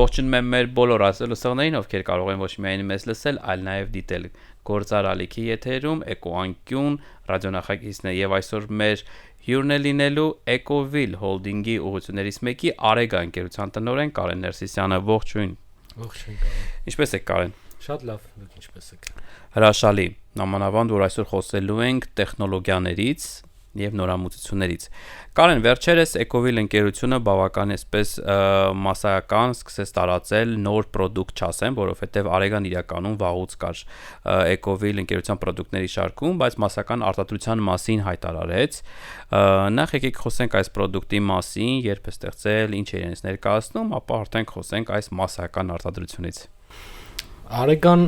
Ողջունում եմ մեր բոլոր լսողներին, ովքեր կարող են ոչ միայն մեզ լսել, այլ նաև դիտել Գործար Ալիքի եթերում Էկոանկյուն ռադիոնախագիծն է եւ այսօր մեր հյուրն է լինելու Ecovil Holding-ի ուղղություններից մեկի Արեգա ընկերության տնօրեն Կարեն Ներսիսյանը։ Ողջույն։ Ողջույն Կարեն։ Ինչպե՞ս եք Կարեն։ Շատ լավ, դուք ինչպե՞ս եք։ Հրաշալի։ Նամանավանդ որ այսօր խոսելու ենք տեխնոլոգիաներից եւ նորամուծություններից։ Կարեն, վերջերս Ecovil ընկերությունը բավական էսպես մասսայական սկսեց տարածել նոր product չասեմ, որովհետեւ Արեգան իրականում վաղուց կար Ecovil ընկերության product-ների շարքում, բայց մասսայական արտադրության մասին հայտարարեց։ Նախ եկեք խոսենք այս product-ի մասին, երբ է ստեղծել, ինչ է իրենից ներկայացնում, ապա արդեն խոսենք այս մասսայական արտադրությունից։ Արեգան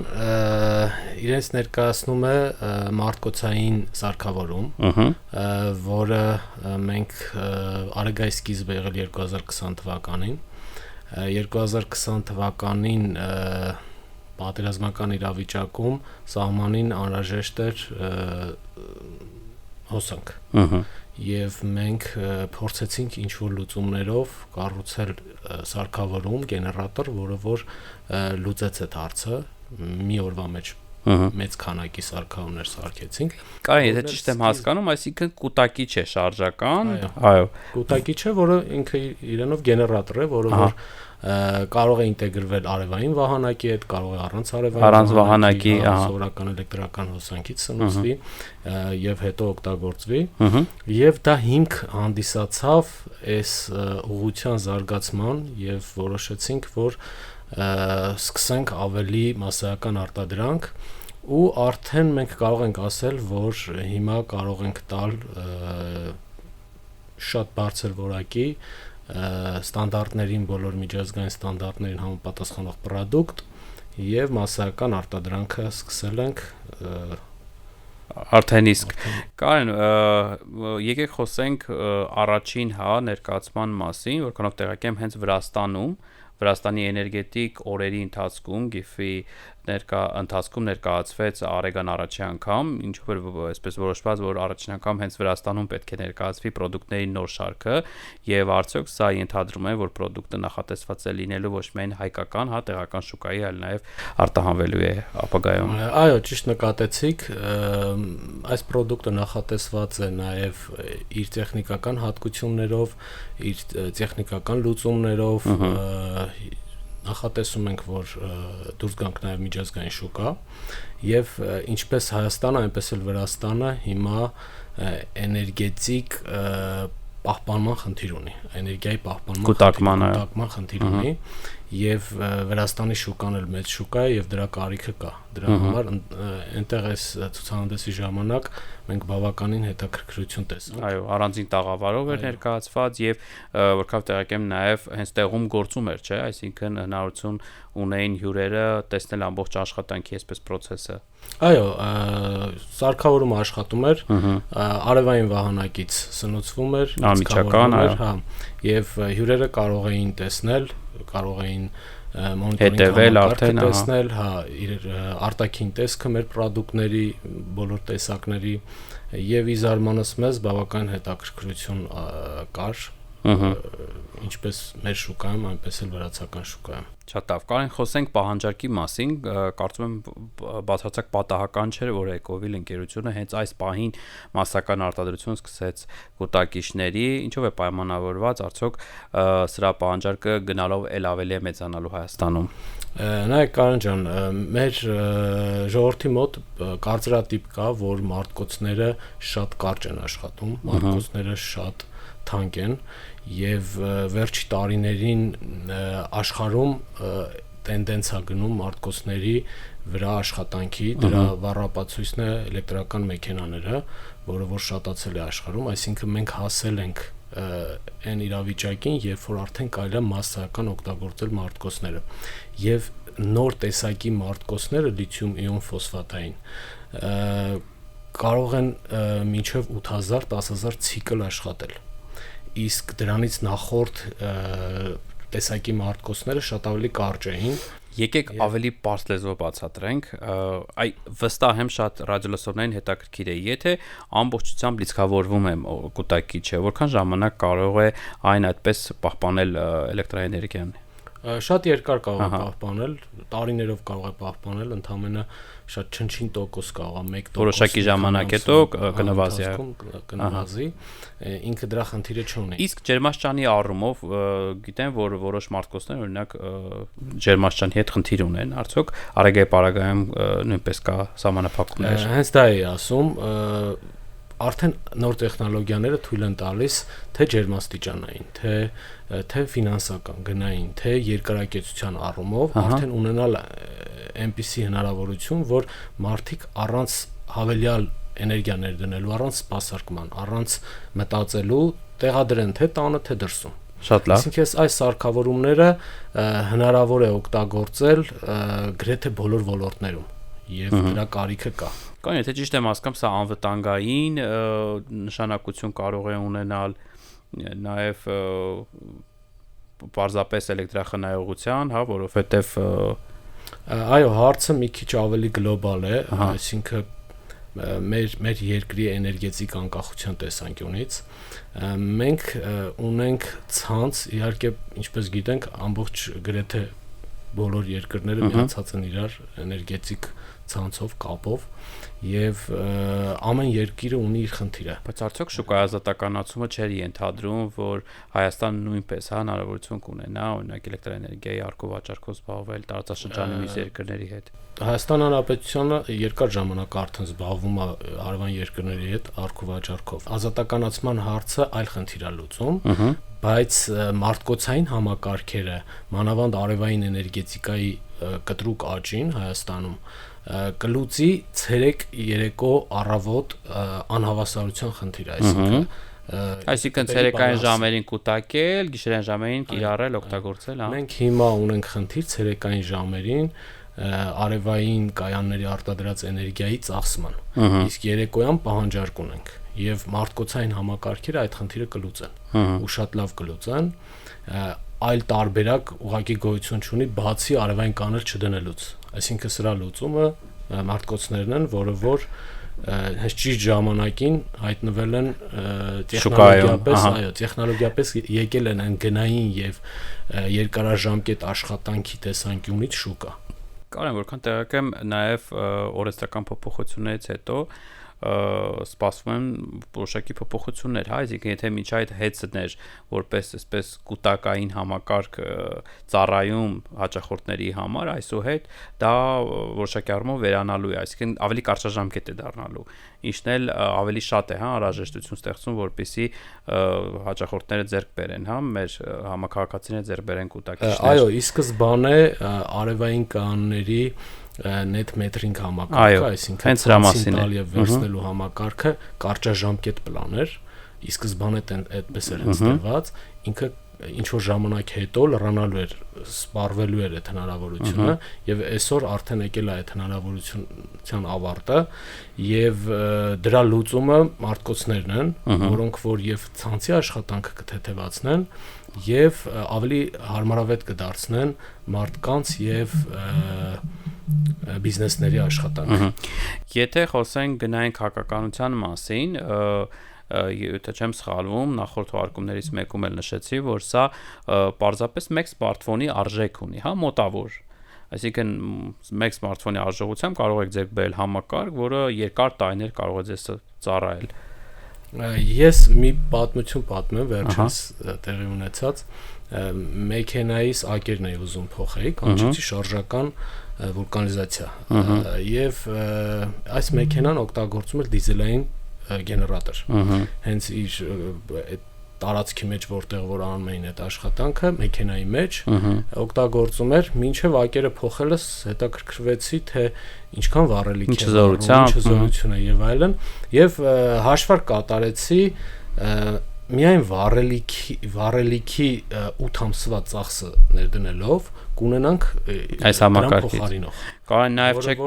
իրենց ներկայացնում է մարդկոցային սարքավորում, որը մենք Արեգայի սկիզբը եղել 2020 թվականին։ 2020 թվականին պատերազմական իրավիճակում սահմանին անհրաժեշտ էր հոսանք։ Եվ մենք փորձեցինք ինչ-որ լուծումներով կառուցել սարքավորում, գեներատոր, որը որ լուծեց այդ հարցը մի օրվա մեջ մեծ քանակի սարքավորումներ սարքեցինք։ Կարեն, եթե ճիշտ եմ հասկանում, այսինքն կուտակիչ է շարժական, այո, կուտակիչ է, որը ինքը իրենով գեներատոր է, որը որ կարող է ինտեգրվել արևային վահանակի հետ, կարող է առանց վահանակի, սովորական էլեկտրական հոսանքից սնուցվի եւ հետո օգտագործվի, եւ դա հիմք հանդիսացավ այս ուղղության զարգացման եւ որոշեցինք, որ սկսենք ավելի մասսայական արտադրանք ու արդեն մենք կարող ենք ասել, որ հիմա կարող ենք տալ շատ բարձր որակի ստանդարտներին, բոլոր միջազգային ստանդարտներին համապատասխանող product եւ մասսայական արտադրանքը սկսել ենք արդեն իսկ Կարեն, եկեք խոսենք առաջին ներկայացման մասին, որքանով տեղյակ եմ հենց Վրաստանի էներգետիկ օրերի ընթացքում GIF-ի ընթացքում ներկայացվեց Արեգան առաջին անգամ, ինչու որ այսպես որոշված, որ առաջին անգամ հենց Վրաստանում պետք է ներկայացվի product-ների նոր շարքը եւ արդյոք սա ենթադրում է, որ product-ը նախատեսված է լինելու ոչ միայն հայկական, տեղական շուկայի, այլ նաեւ արտահանվելու է ապագայում։ Այո, ճիշտ նկատեցիք, այս product-ը նախատեսված է նաեւ իր տեխնիկական հատկություններով, իր տեխնիկական լուծումներով նախատեսում ենք, որ դուրս գանք նաև միջազգային շուկա եւ ինչպես Հայաստանը, այնպես էլ Վրաստանը հիմա էներգետիկ պահպանման խնդիր ունի, էներգիայի պահպանման խնդիր ունի եւ Վրաստանի շուկան էլ մեծ շուկա է եւ դրա կարիքը կա։ Դրա համար այնտեղ այս ցուցահանդեսի ժամանակ մենք բավականին հետաքրքրություն տեսանք։ Այո, առանձին տաղավարով էր ներկայացված եւ որքան տեղյակ եմ նաեւ հենց տեղում գործում էր, չէ՞, այսինքն հնարավորություն ունեին հյուրերը տեսնել ամբողջ աշխատանքի այսպես process-ը։ Այո, սարքավորումը աշխատում էր, արևային վահանակից սնուցվում էր, անմիջական, եւ հյուրերը կարող էին տեսնել, կարող էին հետևել արդեն, տեսնել, իր արտաքին տեսքը մեր product-ների, բոլոր տեսակների եւ ի զարմանս մեզ բավական հետաքրքրություն կար, ինչպես մեր շուկայում, այնպես էլ վրացական շուկայում։ Շատ լավ, Կարեն, խոսենք պահանջարկի մասին, կարծում եմ բացարձակ պատահական չէր, որ Ecovil ընկերությունը հենց այս պահին մասսայական արտադրություն սկսեց կուտակիչների, ինչով է պայմանավորված, արդյոք սրա պահանջարկը գնալով էլ ավելի է մեծանալու Հայաստանում։ Նայեք Կարեն ջան, մեր ժողովրդի մոտ կարծրատիպ կա, որ մարտկոցները շատ կարճ են աշխատում, մարտկոցները շատ թանկ են եւ վերջի տարիներին աշխարհում տենդենսա գնում մարտկոցների վրա աշխատանքի, դրա վառապացույցն է էլեկտրական մեքենաները, որը որ շատացել է աշխարհում, այսինքն մենք հասել ենք այն իրավիճակին, երբ որ արդեն կարելի է մասսայական օգտագործել մարտկոցները եւ նոր տեսակի մարտկոցները լիթիում-իոն ֆոսֆատային կարող են մինչեւ 8000, 10000 ցիկլ աշխատել, իսկ դրանից նախորդ տեսակի մարտկոցները շատ ավելի կարճ էին։ Եկեք ավելի պարզ լեզվով բացատրենք, վստահ եմ շատ ռադիոլսողներին հետաքրքիր է, եթե ամբողջությամբ լիցքավորվում է կուտակիչը, որքան ժամանակ կարող է այն այդպես պահպանել էլեկտրաէներգիան։ Շատ երկար կարող է պահպանել, տարիներով կարող է պահպանել, ընդամենը շատ չնչին տոկոս կարող է 1% որոշակի ժամանակ հետո կնվազի, ինքը դրա խնդիրը չունի։ Իսկ ջերմաստիճանի առումով գիտեմ, որ որոշ մարդկոսներ օրինակ ջերմաստիճանի հետ խնդիր ունեն, արդյոք Արագայի պարագայում նույնպես կա սահմանափակումներ։ Հենց դա էի ասում, արդեն նոր տեխնոլոգիաները թույլ են տալիս թե ջերմաստիճանային, թե ֆինանսական, գնային, թե երկարակեցության առումով արդեն ունենալ այնպիսի հնարավորություն, որ մարդիկ առանց հավելյալ էներգիա ներդնելու, առանց սպասարկման, առանց մտածելու տեղադրեն թե տանը, թե դրսում։ Շատ լավ։ Այսինքն այս սարքավորումները հնարավոր է օգտագործել գրեթե բոլոր ոլորտներում եւ դրա կարիքը կա։ Կան, եթե ճիշտ եմ հասկանում, սա անվտանգային նշանակություն կարող է ունենալ նաև պարզապես էլեկտրախնայողության, հա, որովհետև այո, հարցը մի քիչ ավելի գլոբալ է, այսինքն մեր երկրի էներգետիկ անկախության տեսանկյունից մենք ունենք ցանց, իհարկե, ինչպես գիտենք, ամբողջ գրեթե բոլոր երկրները միացած են իրար էներգետիկ ցանցով, կապով եւ ամեն երկիրը ունի իր խնդիրը։ Բայց արդյոք շուկայի ազատականացումը չէր ենթադրում, որ Հայաստանը նույնպես հնարավորություն կունենա, օրինակ էլեկտրաէներգիայի արկով-վաճառքով զբաղվել տարածաշրջանի մյուս երկրների հետ։ Հայաստան Հանրապետությունը երկար ժամանակ արդեն զբաղվում է հարևան երկրների հետ արկով-վաճառքով։ Ազատականացման հարցը այլ խնդիր է լուծում, բայց մարդկոցային համակարգերը, մանավանդ արևային էներգետիկայի կտրուկ աճին Հայաստանում կլուծի ցերեկ երեկո առավոտ անհավասարության խնդիրը, այսինքն ցերեկային ժամերին կուտակել, գիշերային ժամերին կիրառել, օգտագործել, հա։ Մենք հիմա ունենք խնդիր ցերեկային ժամերին արևային կայանների արտադրած էներգիայի ծախսման, իսկ երեկոյան պահանջարկ ունենք եւ մարդկոցային համակարգերը այդ խնդիրը կլուծեն ու շատ լավ կլուծեն, այլ տարբերակ ուղղակի գոյություն չունի բացի արևային կաներ չդնելուց, այսինքն սրա լուծումը մարդկոցներն են, որը որ հենց ճիշտ ժամանակին հայտնվել են տեխնոլոգիապես, այո, տեխնոլոգիապես եկել են այն գնային եւ երկարաժամկետ աշխատանքի տեսանկյունից շուկա։ Կարեմ որքան տեղակ եմ նաև օրենսդրական փոփոխություններից հետո սպասվում են որոշակի փոփոխություններ, հա, այսինքն եթե միջ այդ հեծներ որպես այսպես կուտակային համակարգ ծառայում հաճախորդների համար, այսուհետ դա որոշակի առումով վերանալու է, այսինքն ավելի կարճաժամկետ է դառնալու, ինչն էլ ավելի շատ է, հա, անհրաժեշտություն ստեղծում, որպեսզի հաճախորդները ձեռք բերեն, հա, մեր համակարգացիները ձեռք բերեն կուտակիչներ։ Այո, ի սկզբանե արևային կանոնների net metering համակարգը, այսինքն ցանցին եւ վերցնելու համակարգը կարճաժամկետ պլան էր, ի սկզբանե այդպես էր հստակված, ինքը ինչ որ ժամանակ հետո լրանալու էր, սպառվելու էր այդ հնարավորությունը եւ այսօր արդեն եկել է այդ հնարավորության ավարտը եւ դրա լուծումը մարդկոցներն են, որոնք որ եւ ցանցի աշխատանքը կթեթևացնեն եւ ավելի հարմարավետ կդարձնեն մարդկանց եւ բիզնեսների աշխատանքը։ Եթե խոսենք գնային քաղաքականության մասին, եթե չեմ սխալվում, նախորդ հարկումներից մեկում էլ նշեցի, որ սա պարզապես մեկ սմարթֆոնի արժեք ունի, հա, մոտավոր։ Այսինքն մեկ սմարթֆոնի արժողությամբ կարող եք ձեռք բերել համակարգ, որը երկար տարիներ կարող է ձեզ ծառայել։ Ես մի պատմություն պատմեմ, վերջերս տեղի ունեցած, մեքենայիս ակերն էի ուզում փոխեի, կանչեցի շարժական վուլկանիզացիա եւ այս մեքենան օգտագործում էր դիզելային գեներատոր, հենց իր տարածքի մեջ որտեղ որ անում էին այդ աշխատանքը մեքենայի մեջ օգտագործում էր, մինչև ակերը փոխելս հետաքրքրվեցի թե ինչքան վառելիք է, ինչ զորություն է եւ այլն, եւ հաշվարկ կատարեցի միայն վառելիքի 8 ամսվա ծախսը ներդնելով կունենանք այս համակարգից։ փոխարինող։ Կարող է նաև չեք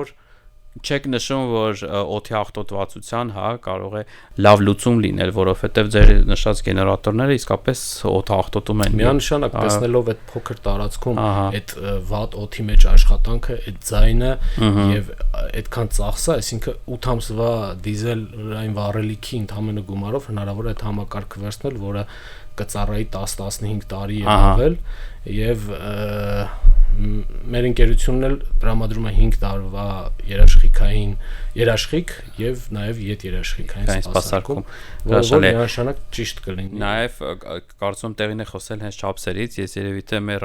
Չեք նշում, որ օդի աղտոտվածության, կարող է լավ լուծում լինել, որովհետև ձեր նշած գեներատորները իսկապես օդը աղտոտում են։ Միանշանակ տեսնելով այդ փոքր տարածքում այդ վատ օդի մեջ աշխատանքը, այդ ձայնը եւ այդքան ծախսը, այսինքն 8 ամսվա դիզելային վառելիքի ընդհանուր գումարով հնարավոր է այդ համակարգը վերցնել, որը կծառայի 10-15 տարի է ավել եւ մեր ընկերությունն էլ տրամադրում է 5 տարվա երաշխիք եւ նաեւ յետերաշխիքային սպասարկում, որը միանշանակ ճիշտ կլինի։ Նաեւ կարծում տեղին է խոսել հենց չափսերից, ես երևի թե մեր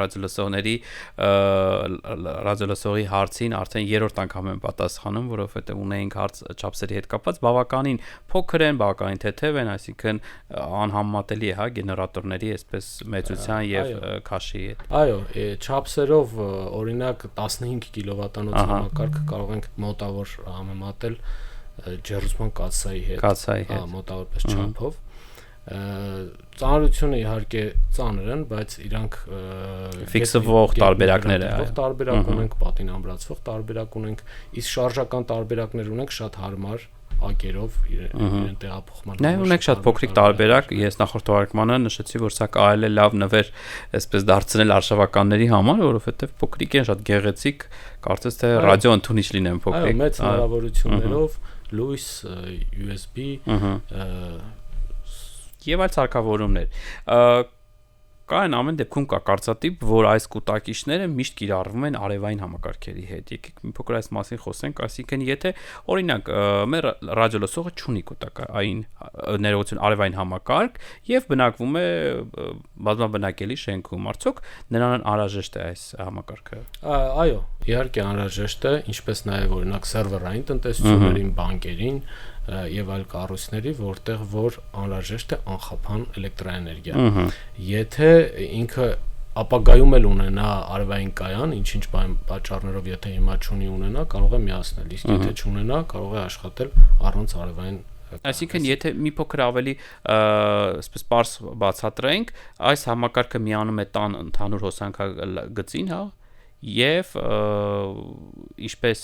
ռադիոլսողի հարցին արդեն երրորդ անգամ եմ պատասխանում, որովհետեւ ունեինք հարց չափսերի հետ կապված, բավականին փոքր են, բավականին թեթև են, այսինքն անհամեմատելի է, գեներատորների այսպես մեծության եւ քաշի հետ։ Այո, չափսերով օրինակ 15 կիլովատանոց համակարգը կարող ենք մոտավոր համեմատել ջեռուցման կաթսայի հետ, մոտավորապես չափով։ Ծանրությունը իհարկե ծանր են, բայց իրանք ֆիքսվող տարբերակներ է, տարբերակ ունենք, պատին ամրացվող տարբերակ ունենք, իսկ շարժական տարբերակներ ունենք շատ հարմար ակերով իրեն տեղափոխման։ Նաև ունենք շատ փոքրիկ տարբերակ, ես նախորդ թողարկմանը նշեցի, որ սա կարելի է լավ նվեր այսպես դարձնել արշավականների համար, որովհետև փոքրիկ են, շատ գեղեցիկ, կարծես թե ռադիո ընդունիչ լինեն փոքրիկ։ Այո, մեծ հնարավորություններով, լույս, USB եւ այլ սարքավորումներ։ Կա են ամեն դեպքում կա կարծատիպ, որ այս կուտակիչները միշտ կիրառվում են արևային համակարգերի հետ։ Եկեք մի փոքր այս մասին խոսենք, այսինքն եթե օրինակ մեր ռադիոլսողը չունի կուտակային ներողություն արևային համակարգ եւ բնակվում է բազմաբնակելի շենքում, արդյոք նրան անհրաժեշտ է այս համակարգը։ Այո, իհարկե անհրաժեշտ է, ինչպես նաեւ օրինակ սերվերային տնտեսություններին, բանկերին եւ այլ կառույցների, որտեղ որ անհրաժեշտ է անխափան էլեկտրաէներգիա։ Եթե ինքը ապագայում էլ ունենա արևային կայան, ինչ-ինչ պատճառներով, եթե հիմա չունի ունենա, կարող է միացնել, իսկ եթե չունենա, կարող է աշխատել առանց արևային։ Այսինքն եթե մի փոքր ավելի այսպես պարզ բացատրենք, այս համակարգը միանում է տան ընդհանուր հոսանքագծին, եւ ինչպես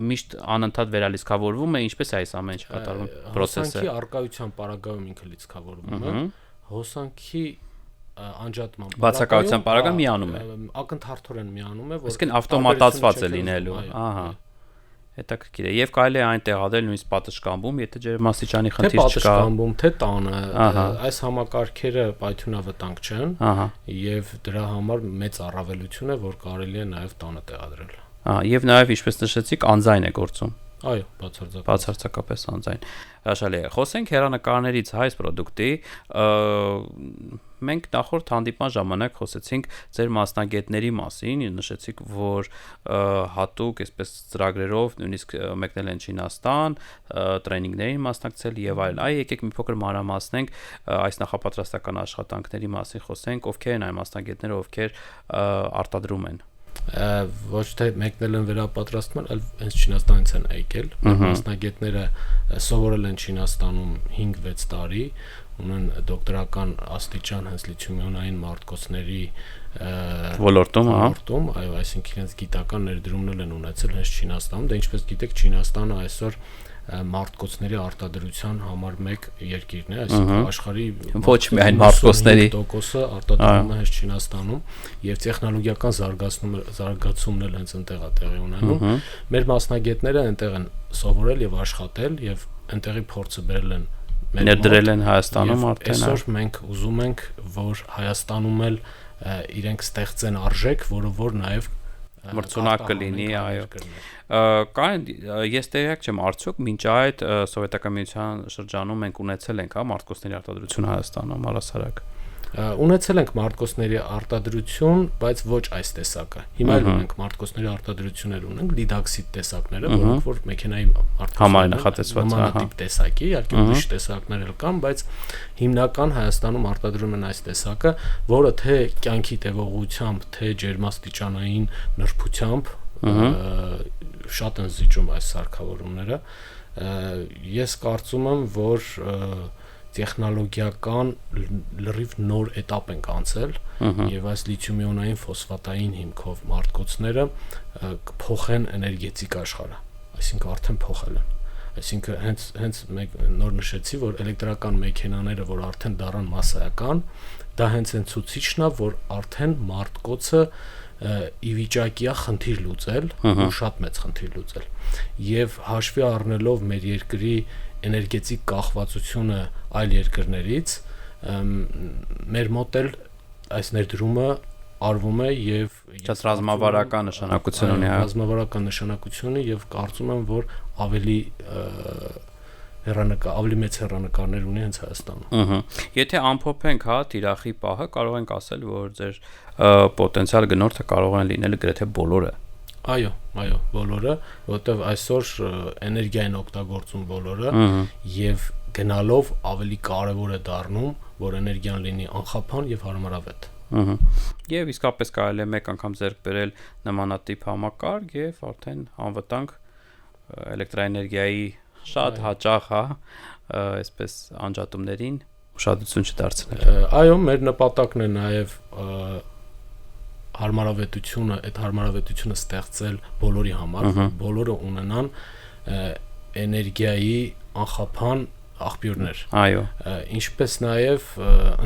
միշտ անընդհատ վերալիցքավորվում է, ինչպես է այս ամեն ինչը կատարվում process-ը։ Հոսանքի արկայության պարագայում ինքը լիցքավորվում է, հոսանքի անջատման բացակայության պարագայում միանում է։ Ակնթարթորեն միանում է, որ այսինքն ավտոմատացված է լինելու, հետաքրքիր է եւ կարելի է այն տեղադրել նույնիսկ պատշգամբում, եթե ջերմաստիճանի խնդիր չկա։ Թե պատշգամբում, թե տանը, այս համակարգերը պայթյունավտանգ չեն եւ դրա համար մեծ առավելություն է, որ կարելի է նաեւ տանը տեղադրել։ Եվ նաեւ ինչպես նշեցիք, անձայն է գործում։ Այո, բացարձակապես անձայն։ Հաշալի է։ Խոսենք հեռանկարներից այս product-ի, մենք նախորդ հանդիպման ժամանակ խոսեցինք ձեր մասնագետների մասին, նշեցիք, որ հատուկ այսպես ծրագրերով նույնիսկ մեկնել են Չինաստան, տրեյնինգներին մասնակցել եւ այլն։ Այ եկեք մի փոքր մանրամասնենք այս նախապատրաստական աշխատանքների մասին խոսենք, ովքեր են այն մասնագետները, ովքեր արտադրում են։ Ոչ թե մեկնել են վերապատրաստման, այլ հենց Չինաստանից են եկել։ Մասնագետները սովորել են Չինաստանում 5-6 տարի, ունեն դոկտորական աստիճան հենց լիթիումիոնային մարտկոցների ոլորտում, այո, այսինքն հենց գիտական ներդրումներ են ունեցել հենց Չինաստանում, դա ինչպես գիտեք, Չինաստանը այսօր մարտկոցների արտադրության համար 1 երկիրն է, այսինքն աշխարհի ոչ միայն մարտկոցների 50%-ը արտադրվում է հենց Չինաստանում եւ տեխնոլոգիական զարգացումն էլ հենց այնտեղ է տեղի ունենում։ Մեր մասնագետները այնտեղ են սովորել եւ աշխատել եւ այնտեղի փորձը բերել են ներդրել են Հայաստանում արդեն։ Այսօր մենք ուզում ենք, որ Հայաստանում էլ իրենք ստեղծեն արժեք, որը որ նաեւ մրցունակ կլինի, այո։ Կան ես տեղյակ չեմ, արդյոք մինչ այդ սովետական միության շրջանում մենք ունեցել ենք մարտկոցների արտադրություն Հայաստանում առհասարակ։ Ունեցել ենք մարտկոցների արտադրություն, բայց ոչ այս տեսակը։ Հիմա էլ ունենք մարտկոցների արտադրություններ, ունենք լիդաքսիդ տեսակները, որոնք որ մեքենայի համար նախատեսված նմանատիպ տեսակի, իհարկե ուրիշ տեսակներ էլ կան, բայց հիմնական Հայաստանում արտադրում են այս տեսակը, որը թե կյանքի տևողությամբ, թե ջերմաստիճանային նրբությամբ շատ են զիջում այս սարքավորումները։ Ես կարծում եմ, որ տեխնոլոգիական լրիվ նոր этап ենք անցել եւ այս լիթիումիոնային ֆոսֆատային հիմքով մարտկոցները կփոխեն էներգետիկ աշխարհը։ այսինքն արդեն փոխել են։ Այսինքն հենց մեկ նոր նշեցի, որ էլեկտրական մեքենաները, որ արդեն դառան մասսայական, դա հենց այն ցուցիչն է, որ արդեն մարդկոցը ի վիճակի է խնդիր լուծել, ու շատ մեծ խնդիր լուծել։ Եվ հաշվի առնելով մեր երկրի էներգետիկ կախվածությունը այլ երկրներից, մեր մոտ էլ այս ներդրումը արվում է եւ շատ ռազմավարական նշանակություն ունի, ռազմավարական նշանակություն ունի եւ կարծում եմ, որ ավելի ավելի մեծ հեռանկարներ ունի հենց Հայաստանում։ Եթե ամփոփենք, թիրախի պահը, կարող ենք ասել, որ ձեր պոտենցիալ գնորդը կարող են լինել գրեթե բոլորը։ Այո, բոլորը, որովհետեւ այսօր էներգիային օգտագործում բոլորը եւ գնալով ավելի կարեւոր է դառնում, որ էներգիան լինի անխափան եւ հարմարավետ։ Եվ իսկապես կարելի է մեկ անգամ ձեռք բերել նմանատիպ համակարգ եւ արդեն անվտանգ էլեկտրաէներգիայի շատ հաճախ, այսպես անջատումներին ուշադրություն չդարձնել։ Այո, մեր նպատակն է նաեւ հարմարավետությունը, այդ հարմարավետությունը ստեղծել բոլորի համար, բոլորը ունենան էներգիայի անխափան աղբյուրներ։ Այո։ Ինչպես նաեւ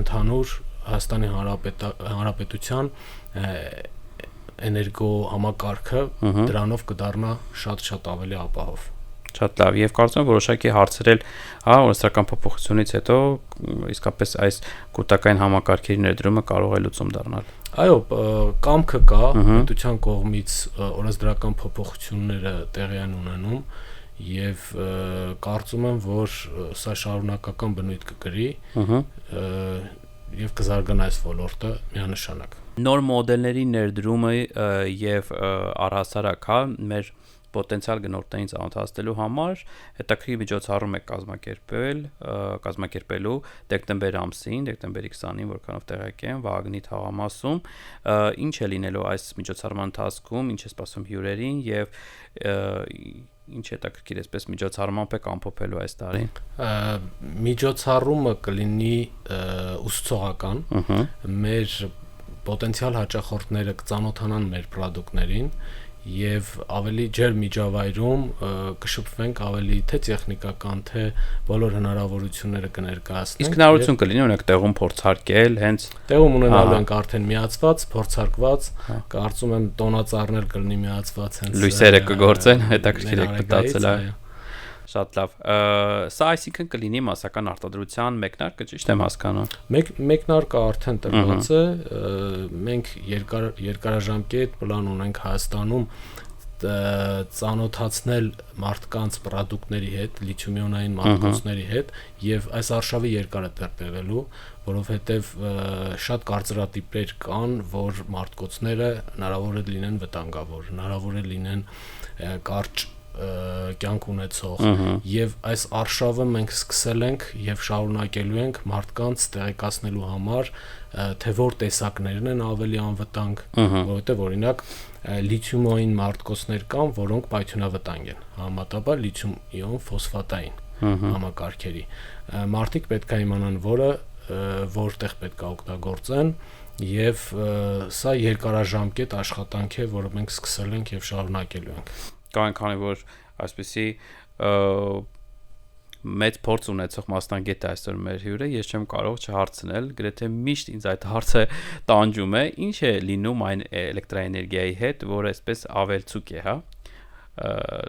ընդհանուր Հայաստանի Հանրապետության էներգո համակարգը դրանով կդառնա շատ ավելի ապահով։ Շատ լավ, եւ կարծում եմ որոշակի հարցերել, օրենսդրական փոփոխությունից հետո իսկապես այս կուրտակային համակարգերի ներդրումը կարող է լուծում դառնալ։ Այո, կամքը կա, պետության կողմից օրենսդրական փոփոխությունները տեղի են ունենում եւ կարծում եմ, որ սա շարունակական բնույթ կկրի եւ կզարգանա այս ոլորտը միանշանակ։ Նոր մոդելների ներդրումը եւ առհասարակ մեր պոտենցիալ գնորդներին ծանոթացնելու համար հետաքրքիր միջոցառում է կազմակերպելու դեկտեմբեր ամսին, դեկտեմբերի 20-ին, որքանով տեղյակ եմ, Վահագնի թաղամասում, ինչ է լինելու այս միջոցառման ընթացքում, ինչ է սպասում հյուրերին եւ ինչ հետաքրքիր էսպես միջոցառմամբ եք ամփոփելու այս տարին։ Միջոցառումը կլինի ուսուցողական, մեր պոտենցիալ հաճախորդները կծանոթանան մեր պրոդուկտներին եւ ավելի ջեր միջավայրում կշփվենք ավելի թե տեխնիկական թե բոլոր հնարավորությունները կներկայացնենք։ Իսկ հնարավորություն կլինի օրինակ տեղում փորձարկել, հենց տեղում ունենալու ենք արդեն միացված, փորձարկված, կարծում եմ տոնածառներ կլինի միացված հենց լույսերը կգործեն, հետաքրքիր եք մտածել, այո։ Շատ լավ։ Սա այսինքն կլինի մասսական արտադրության մեկնարկը, ճիշտ եմ հասկանում։ Մեկնարկը արդեն տրված է, մենք երկարաժամկետ պլան ունենք Հայաստանում ծանոթացնել մարդկանց պրոդուկտների հետ, լիթիումիոնային մարտկոցների հետ եւ այս արշավը երկար է տերպևելու, որովհետեւ շատ կարծրատիպեր կան, որ մարտկոցները հնարավոր է լինեն վտանգավոր, հնարավոր է լինեն կարճ կյանք ունեցող եւ այս արշավը մենք սկսել ենք եւ շարունակելու ենք մարդկանց տեղեկացնելու համար թե որ տեսակներն են ավելի անվտանգ, որովհետեւ օրինակ լիթիումային մարտկոցներ կան, որոնք պայթյունավտանգ են, համեմատաբար լիթիում-իոն ֆոսֆատային համակարգերի։ Մարդիկ պետք է իմանան, որտեղ պետք է օգտագործեն եւ սա երկարաժամկետ աշխատանք է, որը մենք սկսել ենք եւ շարունակելու ենք։ Կան քանի որ այսպեսի մեծ փորձ ունեցող մասնագետ է այսօր մեր հյուրը, ես չեմ կարող չհարցնել, գրեթե միշտ ինձ այդ հարցը տանջում է, ինչ է լինում այն էլեկտրաէներգիայի հետ, որը այսպես ավելցուկ է,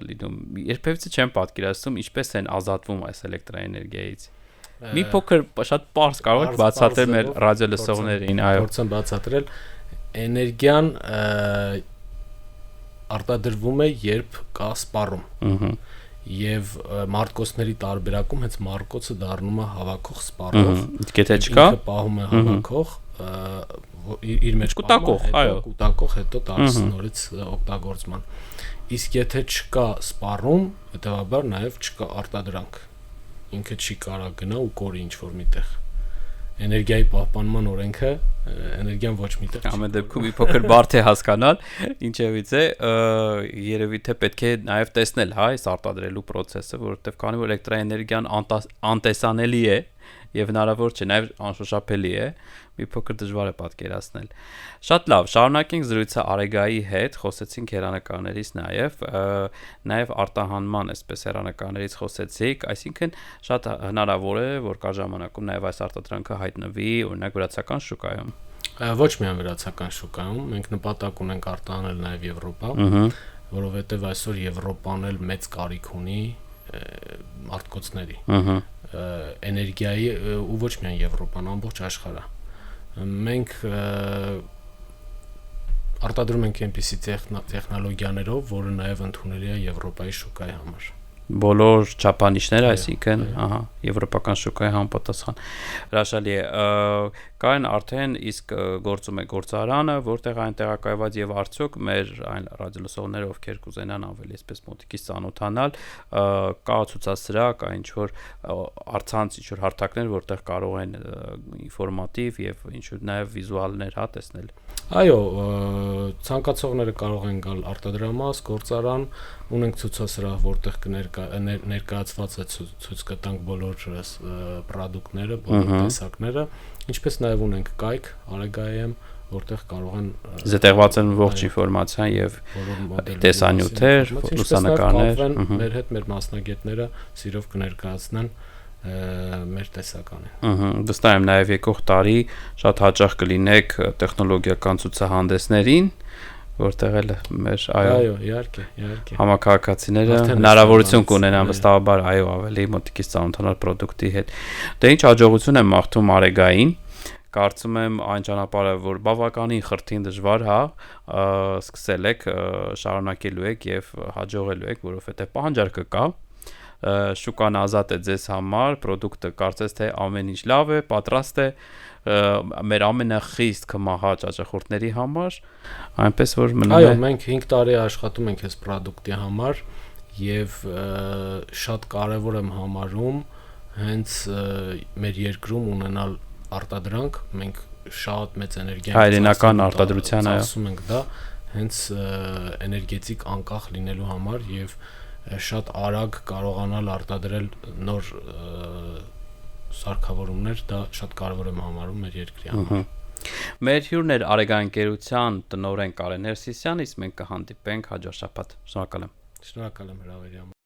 լինում, երբևիցե չեմ պատկերացնում ինչպես են ազատվում այս էլեկտրաէներգիայից։ Մի փոքր շատ պարզ կարող եք բացատրել մեր ռադիոլսողներին, այո։ Փորձեմ բացատրել, էներգիան արտադրվում է, երբ կա սպառում։ Եվ մարտկոցների տարբերակում հենց մարտկոցը դառնում է հավաքող սպառող։ Եթե չկա, պահում է հավաքող, իր մեջ կուտակող, այո, կուտակող հետո տալիս նորից օգտագործման։ Իսկ եթե չկա սպառում, հետեւաբար նաև չկա արտադրանք։ Ինքը չի կարող գնա ու կորի ինչ-որ միտեղ։ Էներգիայի պահպանման օրենքը էներգիան ոչ միտեղ չի։ Ամեն դեպքում մի փոքր բարդ է հասկանալ, ինչևից է, երևի թե պետք է նաև տեսնել, այս արտադրելու process-ը, որովհետև քանի որ էլեկտրաէներգիան անտեսանելի է, եւ հնարավոր չէ, նաեւ անշոշափելի է, մի փոքր դժվար է պատկերացնել։ Շատ լավ, շարունակենք զրույցը Արեգայի հետ, խոսեցինք հեռանկարներից նաեւ արտահանման, այսպես հեռանկարներից խոսեցիք, այսինքն շատ հնարավոր է, որ կար ժամանակում նաեւ այս արտադրանքը հայտնվի, օրինակ վրացական շուկայում։ Ոչ միայն վրացական շուկայում, մենք նպատակ ունենք արտահանել նաեւ Եվրոպա, որովհետեւ այսօր Եվրոպան էլ մեծ կարիք ունի արտկոցների, էներգիայի ու ոչ միայն Եվրոպան, ամբողջ աշխարհը։ Մենք արտադրում ենք այնպիսի տեխնոլոգիաներով, որը նաև ընդունելի է Եվրոպայի շուկայի համար։ Բոլոր չափանիշները, այսինքն, եվրոպական շուկայի համապատասխան։ Հրաշալի է։ Կային արդեն իսկ գործում է գործարանը, որտեղ այն տեղակայված եւ արդյոք մեր այն ռադիոլսողները, ովքեր կուզենան ավելի այսպես մոտիկից ծանոթանալ, կա ցուցասրահ, կա ինչ որ առցանց ինչ որ հարթակներ, որտեղ կարող են ինֆորմատիվ եւ ինչ որ նաեւ վիզուալներ տեսնել։ Այո, ցանկացողները կարող են գալ արտադրամաս, գործարան, ունենք ցուցասրահ, որտեղ ներկայացված է ցույց կտանք բոլոր պրոդուկտները, բոլոր տեսակները, ինչպես նաև ունենք կայք Արեգայեմ, որտեղ կարող են զետեղված են ողջ ինֆորմացիան եւ տեսանյութեր, լուսանկարներ, մեր հետ մեր մասնագետները սիրով կներկայացնեն մեր տեսականին։ Վստահ եմ նաև եկող տարի շատ հաճախ կլինեք տեխնոլոգիական ցուցահանդեսներին, որտեղ էլ մեր այո, իհարկե, համակարգացիները հնարավորություն կունենան վստահաբար ավելի մոտիկից ծանոթանալ product-ի հետ։ Դե ինչ հաջողություն եմ մաղթում Արեգային։ Կարծում եմ այն ճանապարհը, որ բավականին խրթին դժվար, սկսել եք, շարունակելու եք եւ հաջողելու եք, որովհետեւ պահանջարկը կա, շուկան ազատ է ձեզ համար, product-ը կարծես թե ամեն ինչ լավ է, պատրաստ է մեր ամենախիստ կմահաճ աջախորդների համար, այնպես որ մնում է։ Այո, մենք 5 տարի աշխատում ենք այս product-ի համար եւ շատ կարեւոր եմ համարում հենց մեր երկրում ունենալ արտադրանք, մենք շատ մեծ էներգիա հայրենական արտադրության ասում ենք դա հենց էներգետիկ անկախ լինելու համար եւ շատ արագ կարողանալ արտադրել նոր սարքավորումներ, դա շատ կարևոր եմ համարում մեր երկրի համար։ Մեր հյուրն էր Արեգա ընկերության տնօրեն Կարեն Ներսիսյան, իսկ մենք կհանդիպենք հաջորդ շաբաթ։ Շնորհակալ եմ։ Շնորհակալ եմ հրավերի համար։